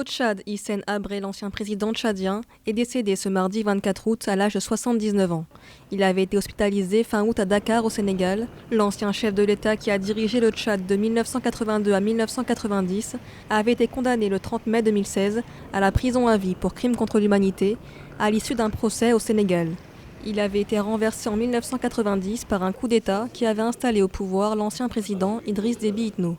Tchad, Hissène Habré, l'ancien président tchadien, est décédé ce mardi 24 août à l'âge de 79 ans. Il avait été hospitalisé fin août à Dakar, au Sénégal. L'ancien chef de l'État qui a dirigé le Tchad de 1982 à 1990 avait été condamné le 30 mai 2016 à la prison à vie pour crimes contre l'humanité à l'issue d'un procès au Sénégal. Il avait été renversé en 1990 par un coup d'État qui avait installé au pouvoir l'ancien président Idriss Déby Itno.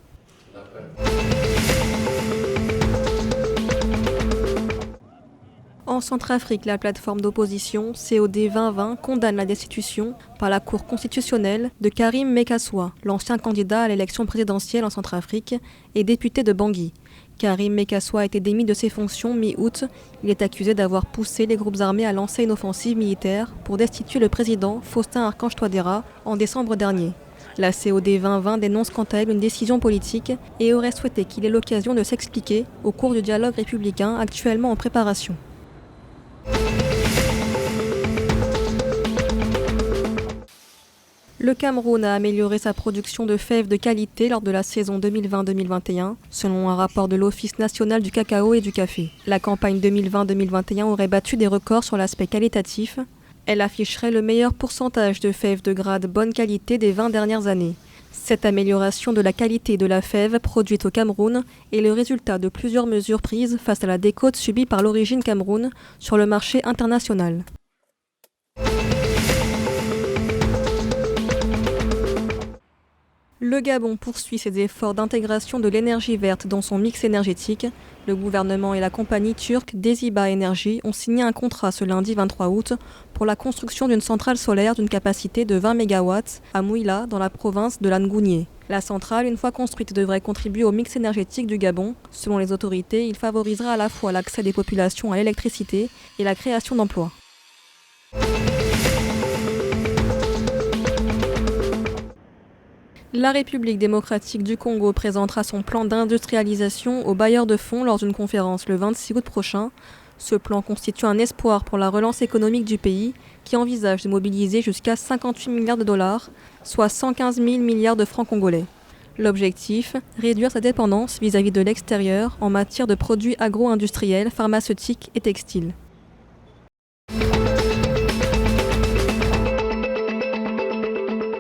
En Centrafrique, la plateforme d'opposition COD 2020 condamne la destitution par la Cour constitutionnelle de Karim Mekassoua, l'ancien candidat à l'élection présidentielle en Centrafrique et député de Bangui. Karim Mekassoua a été démis de ses fonctions mi-août. Il est accusé d'avoir poussé les groupes armés à lancer une offensive militaire pour destituer le président Faustin Archange Touadéra en décembre dernier. La COD 2020 dénonce quant à elle une décision politique et aurait souhaité qu'il ait l'occasion de s'expliquer au cours du dialogue républicain actuellement en préparation. Le Cameroun a amélioré sa production de fèves de qualité lors de la saison 2020-2021, selon un rapport de l'Office national du cacao et du café. La campagne 2020-2021 aurait battu des records sur l'aspect qualitatif. Elle afficherait le meilleur pourcentage de fèves de grade bonne qualité des 20 dernières années. Cette amélioration de la qualité de la fève produite au Cameroun est le résultat de plusieurs mesures prises face à la décote subie par l'origine Cameroun sur le marché international. Le Gabon poursuit ses efforts d'intégration de l'énergie verte dans son mix énergétique. Le gouvernement et la compagnie turque Desiba Energy ont signé un contrat ce lundi 23 août pour la construction d'une centrale solaire d'une capacité de 20 MW à Mouila, dans la province de l'Angounié. La centrale, une fois construite, devrait contribuer au mix énergétique du Gabon. Selon les autorités, il favorisera à la fois l'accès des populations à l'électricité et la création d'emplois. La République démocratique du Congo présentera son plan d'industrialisation aux bailleurs de fonds lors d'une conférence le 26 août prochain. Ce plan constitue un espoir pour la relance économique du pays qui envisage de mobiliser jusqu'à 58 milliards de dollars, soit 115 000 milliards de francs congolais. L'objectif, réduire sa dépendance vis-à-vis de l'extérieur en matière de produits agro-industriels, pharmaceutiques et textiles.